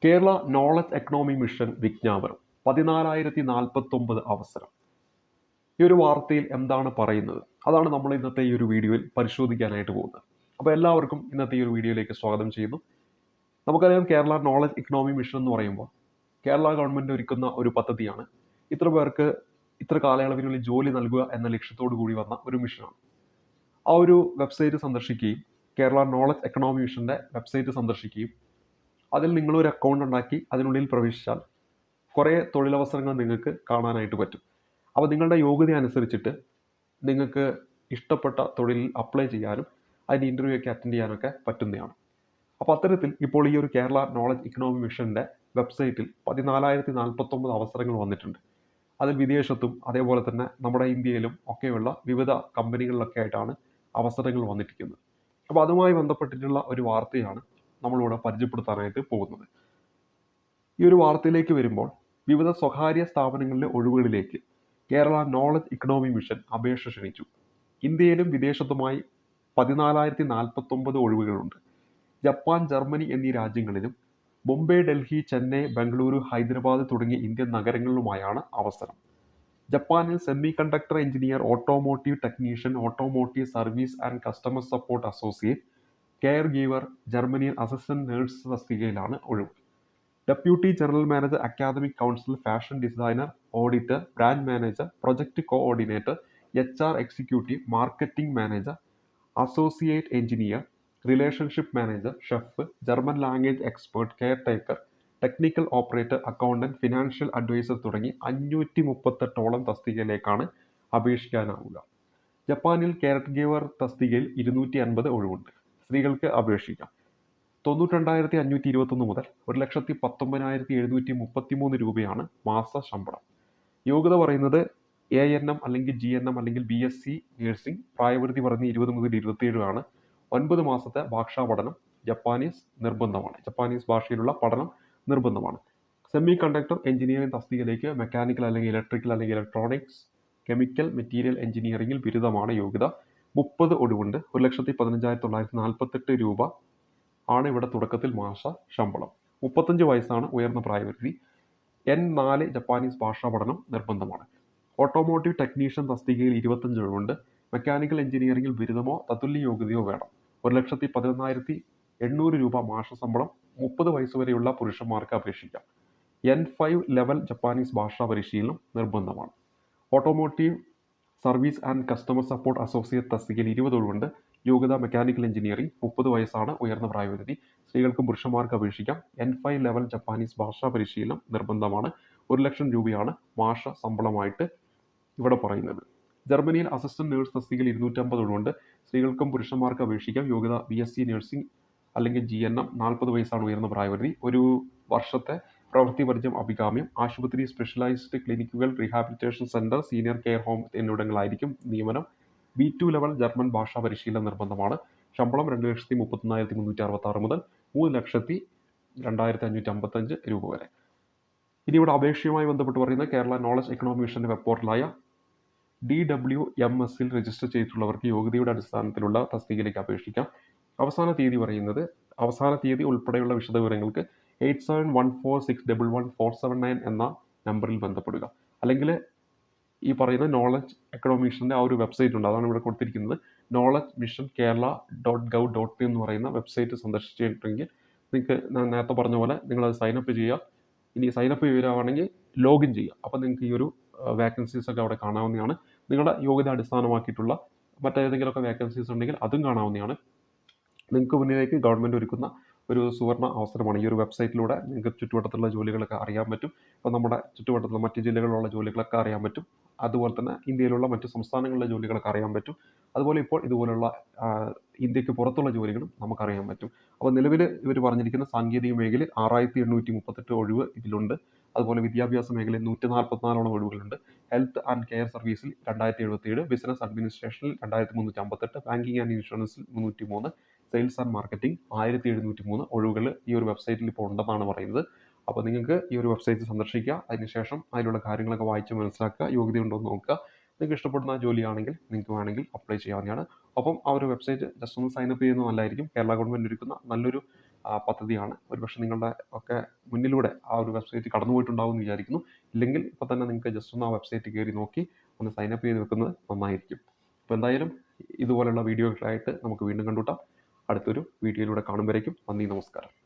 Kerala knowledge economy mission വിജ്ഞാപനം 14,049 അവസരം. ഈ ഒരു വാർത്തയിൽ എന്താണ് പറയുന്നത്? അതാണ് നമ്മൾ ഇന്നത്തെ ഈ ഒരു വീഡിയോയിൽ പരിശോധിക്കാനായിട്ട് പോകുന്നത്. അപ്പോൾ എല്ലാവർക്കും ഇന്നത്തെ ഈ ഒരു വീഡിയോയിലേക്ക് സ്വാഗതം ചെയ്യുന്നു. നമുക്കറിയാം, കേരള നോളജ് എക്കണോമി മിഷൻ എന്ന് പറയുമ്പോൾ കേരള ഗവൺമെൻറ് ഒരുക്കുന്ന ഒരു പദ്ധതിയാണ്. ഇത്ര പേർക്ക് ഇത്ര കാലയളവിനുള്ളിൽ ജോലി നൽകുക എന്ന ലക്ഷ്യത്തോടു കൂടി വന്ന ഒരു മിഷനാണ്. ആ ഒരു വെബ്സൈറ്റ് സന്ദർശിക്കുകയും കേരള നോളജ് എക്കണോമി മിഷൻ്റെ വെബ്സൈറ്റ് സന്ദർശിക്കുകയും അതിൽ നിങ്ങളൊരു അക്കൗണ്ട് ഉണ്ടാക്കി അതിനുള്ളിൽ പ്രവേശിച്ചാൽ കുറേ തൊഴിലവസരങ്ങൾ നിങ്ങൾക്ക് കാണാനായിട്ട് പറ്റും. അപ്പോൾ നിങ്ങളുടെ യോഗ്യത അനുസരിച്ചിട്ട് നിങ്ങൾക്ക് ഇഷ്ടപ്പെട്ട തൊഴിലിൽ അപ്ലൈ ചെയ്യാനും അതിന് ഇൻ്റർവ്യൂ ഒക്കെ അറ്റൻഡ് ചെയ്യാനൊക്കെ പറ്റുന്നതാണ്. അപ്പോൾ അത്തരത്തിൽ ഇപ്പോൾ ഈ ഒരു കേരള നോളജ് ഇക്കണോമി മിഷൻ്റെ വെബ്സൈറ്റിൽ 14,049 അവസരങ്ങൾ വന്നിട്ടുണ്ട്. അതിൽ വിദേശത്തും അതേപോലെ തന്നെ നമ്മുടെ ഇന്ത്യയിലും ഒക്കെയുള്ള വിവിധ കമ്പനികളിലൊക്കെ ആയിട്ടാണ് അവസരങ്ങൾ വന്നിരിക്കുന്നത്. അപ്പോൾ അതുമായി ബന്ധപ്പെട്ടിട്ടുള്ള ഒരു വാർത്തയാണ് നമ്മളിവിടെ പരിചയപ്പെടുത്താനായിട്ട് പോകുന്നത്. ഈ ഒരു വാർത്തയിലേക്ക് വരുമ്പോൾ, വിവിധ സ്വകാര്യ സ്ഥാപനങ്ങളിലെ ഒഴിവുകളിലേക്ക് കേരള നോളജ് ഇക്കണോമി മിഷൻ അപേക്ഷ ക്ഷണിച്ചു. ഇന്ത്യയിലും വിദേശത്തുമായി 14,049 ഒഴിവുകളുണ്ട്. ജപ്പാൻ, ജർമ്മനി എന്നീ രാജ്യങ്ങളിലും മുംബൈ, ഡൽഹി, ചെന്നൈ, ബംഗളൂരു, ഹൈദരാബാദ് തുടങ്ങിയ ഇന്ത്യൻ നഗരങ്ങളിലുമായാണ് അവസരം. ജപ്പാനിൽ semiconductor engineer, automotive technician, automotive service and customer support associate, caregiver. ജർമ്മനിയിൽ അസിസ്റ്റന്റ് നേഴ്സ് തസ്തികയിലാണ് ഒഴിവ്. Deputy general manager, academic council, fashion designer, auditor, brand manager, project coordinator, HR executive, marketing manager, associate engineer, relationship manager, chef, German language expert, caretaker, technical operator, accountant, financial advisor തുടങ്ങി 538 തസ്തികയിലേക്കാണ് അപേക്ഷിക്കാനാവുക. ജപ്പാനിൽ care giver തസ്തികയിൽ 250 ഒഴിവുണ്ട്. സ്ത്രീകൾക്ക് അപേക്ഷിക്കാം. 92,521 മുതൽ 1,19,733 രൂപയാണ് മാസ ശമ്പളം. യോഗ്യത പറയുന്നത് ANM അല്ലെങ്കിൽ GNM അല്ലെങ്കിൽ BSc നഴ്സിംഗ്. പ്രായപരിധി പറഞ്ഞ് 20 മുതൽ 27 ആണ്. 9 മാസത്തെ ഭാഷാ പഠനം ജപ്പാനീസ് നിർബന്ധമാണ്. ജപ്പാനീസ് ഭാഷയിലുള്ള പഠനം നിർബന്ധമാണ്. സെമി കണ്ടക്ടർ എഞ്ചിനീയറിംഗ് തസ്തികയിലേക്ക് മെക്കാനിക്കൽ അല്ലെങ്കിൽ ഇലക്ട്രിക്കൽ അല്ലെങ്കിൽ ഇലക്ട്രോണിക്സ്, കെമിക്കൽ, മെറ്റീരിയൽ എഞ്ചിനീയറിംഗിൽ ബിരുദമാണ് യോഗ്യത. 30 ഒഴിവുണ്ട്. 1,15,948 രൂപ ആണ് ഇവിടെ തുടക്കത്തിൽ മാസ ശമ്പളം. 35 വയസ്സാണ് ഉയർന്ന പ്രായപരിധി. N4 ജപ്പാനീസ് ഭാഷാ പഠനം നിർബന്ധമാണ്. ഓട്ടോമോട്ടീവ് ടെക്നീഷ്യൻ തസ്തികയിൽ 25 ഒഴിവുണ്ട്. മെക്കാനിക്കൽ എഞ്ചിനീയറിംഗിൽ ബിരുദമോ തത്തുല്യ യോഗ്യതയോ വേണം. 1,11,800 രൂപ മാസ ശമ്പളം. 30 വയസ്സ് വരെയുള്ള പുരുഷന്മാർക്ക് അപേക്ഷിക്കാം. N5 ലെവൽ ജപ്പാനീസ് ഭാഷാ പരിശീലനം നിർബന്ധമാണ്. Automotive service and customer support associate തസ്തികയിൽ 20 ഒഴിവുണ്ട്. യോഗ്യത മെക്കാനിക്കൽ എഞ്ചിനീയറിംഗ്. 30 വയസ്സാണ് ഉയർന്ന പ്രായപരിധി. സ്ത്രീകൾക്കും പുരുഷന്മാർക്ക് അപേക്ഷിക്കാം. N5 ലെവൽ ജപ്പാനീസ് ഭാഷാ പരിശീലനം നിർബന്ധമാണ്. 1,00,000 രൂപയാണ് മാസ ശമ്പളമായിട്ട് ഇവിടെ പറയുന്നത്. ജർമ്മനിയിൽ അസിസ്റ്റന്റ് നേഴ്സ് തസ്തികയിൽ 250 ഒഴിവുണ്ട്. സ്ത്രീകൾക്കും പുരുഷന്മാർക്ക് അപേക്ഷിക്കാം. യോഗ്യത BSc നഴ്സിംഗ് അല്ലെങ്കിൽ GNM. 40 വയസ്സാണ് ഉയർന്ന പ്രായപരിധി. 1 വർഷത്തെ പ്രവൃത്തി പരിചയം അഭികാമ്യം. ആശുപത്രി, സ്പെഷ്യലൈസ്ഡ് ക്ലിനിക്കുകൾ, rehabilitation centre, senior care home എന്നിവിടങ്ങളായിരിക്കും നിയമനം. B2 ലെവൽ ജർമ്മൻ ഭാഷാ പരിശീലനം നിർബന്ധമാണ്. ശമ്പളം 2,31,366 മുതൽ 3,02,555 രൂപ വരെ. ഇനി ഇവിടെ അപേക്ഷയുമായി ബന്ധപ്പെട്ട് പറയുന്നത്, കേരള നോളജ് എക്കണോമി മിഷന്റെ വെബ് പോർട്ടലായ DWMS-ൽ രജിസ്റ്റർ ചെയ്തിട്ടുള്ളവർക്ക് യോഗ്യതയുടെ അടിസ്ഥാനത്തിലുള്ള തസ്തികയിലേക്ക് അപേക്ഷിക്കാം. അവസാന തീയതി ഉൾപ്പെടെയുള്ള വിശദവിവരങ്ങൾക്ക് 8714611479 എന്ന നമ്പറിൽ ബന്ധപ്പെടുക. അല്ലെങ്കിൽ ഈ പറയുന്ന നോളജ് എക്കണോമി മിഷൻ്റെ ആ ഒരു വെബ്സൈറ്റ് ഉണ്ട്, അതാണ് ഇവിടെ കൊടുത്തിരിക്കുന്നത്. knowledgemission.kerala.gov.in എന്ന് പറയുന്ന വെബ്സൈറ്റ് സന്ദർശിച്ചിട്ടുണ്ടെങ്കിൽ നിങ്ങൾക്ക് ഞാൻ നേരത്തെ പറഞ്ഞ പോലെ നിങ്ങളത് സൈനപ്പ് ചെയ്യുക. ഇനി സൈനപ്പ് ചെയ്യുകയാണെങ്കിൽ ലോഗിൻ ചെയ്യുക. അപ്പോൾ നിങ്ങൾക്ക് ഈ ഒരു വേക്കൻസീസ് ഒക്കെ അവിടെ കാണാവുന്നതാണ്. നിങ്ങളുടെ യോഗ്യത അടിസ്ഥാനമാക്കിയിട്ടുള്ള മറ്റേതെങ്കിലുമൊക്കെ വേക്കൻസീസ് ഉണ്ടെങ്കിൽ അതും കാണാവുന്നതാണ്. നിങ്ങൾക്ക് മുന്നിലേക്ക് ഗവൺമെൻറ് ഒരുക്കുന്ന ഒരു സുവർണ്ണ അവസരമാണ്. ഈ ഒരു വെബ്സൈറ്റിലൂടെ നിങ്ങൾക്ക് ചുറ്റുവട്ടത്തുള്ള ജോലികളൊക്കെ അറിയാൻ പറ്റും. അപ്പോൾ നമ്മുടെ ചുറ്റുവട്ടത്തുള്ള മറ്റ് ജില്ലകളിലുള്ള ജോലികളൊക്കെ അറിയാൻ പറ്റും. അതുപോലെ തന്നെ ഇന്ത്യയിലുള്ള മറ്റ് സംസ്ഥാനങ്ങളിലെ ജോലികളൊക്കെ അറിയാൻ പറ്റും. അതുപോലെ ഇപ്പോൾ ഇതുപോലുള്ള ഇന്ത്യക്ക് പുറത്തുള്ള ജോലികളും നമുക്കറിയാൻ പറ്റും. അപ്പോൾ നിലവിൽ ഇവർ പറഞ്ഞിരിക്കുന്ന സാങ്കേതിക മേഖലയിൽ 6,838 ഒഴിവ് ഇതിലുണ്ട്. അതുപോലെ വിദ്യാഭ്യാസ മേഖലയിൽ 144 ഒഴിവുകളുണ്ട്. ഹെൽത്ത് ആൻഡ് കെയർ സർവീസിൽ 2,077, ബിസിനസ് അഡ്മിനിസ്ട്രേഷനിൽ 2,358, ബാങ്കിങ് ആൻഡ് ഇൻഷുറൻസിൽ 303, സെയിൽസ് ആൻഡ് മാർക്കറ്റിംഗ് 1,703 ഒഴിവുകൾ ഈ ഒരു വെബ്സൈറ്റിൽ ഇപ്പോൾ ഉണ്ടെന്നാണ് പറയുന്നത്. അപ്പോൾ നിങ്ങൾക്ക് ഈ ഒരു വെബ്സൈറ്റ് സന്ദർശിക്കുക. അതിനുശേഷം അതിലുള്ള കാര്യങ്ങളൊക്കെ വായിച്ച് മനസ്സിലാക്കുക, യോഗ്യതയുണ്ടോ എന്ന് നോക്കുക. നിങ്ങൾക്ക് ഇഷ്ടപ്പെടുന്ന ജോലിയാണെങ്കിൽ നിങ്ങൾക്ക് വേണമെങ്കിൽ അപ്ലൈ ചെയ്യാവുന്നതാണ്. ഒപ്പം ആ ഒരു വെബ്സൈറ്റ് ജസ്റ്റ് ഒന്ന് സൈനപ്പ് ചെയ്യുന്നത് നല്ലതായിരിക്കും. കേരള ഗവൺമെൻറ് ഒരുക്കുന്ന നല്ലൊരു പദ്ധതിയാണ്. ഒരുപക്ഷെ നിങ്ങളുടെ ഒക്കെ മുന്നിലൂടെ ആ ഒരു വെബ്സൈറ്റ് കടന്നു പോയിട്ടുണ്ടാവും എന്ന് വിചാരിക്കുന്നു. ഇല്ലെങ്കിൽ ഇപ്പോൾ തന്നെ നിങ്ങൾക്ക് ജസ്റ്റ് ഒന്ന് ആ വെബ്സൈറ്റ് കയറി നോക്കി ഒന്ന് സൈനപ്പ് ചെയ്ത് വെക്കുന്നത് നന്നായിരിക്കും. അപ്പോൾ എന്തായാലും ഇതുപോലുള്ള വീഡിയോകളായിട്ട് നമുക്ക് വീണ്ടും കണ്ടുമുട്ടാം. അടുത്തൊരു വീഡിയോയിലൂടെ കാണുമ്പോഴേക്കും നന്ദി, നമസ്കാരം.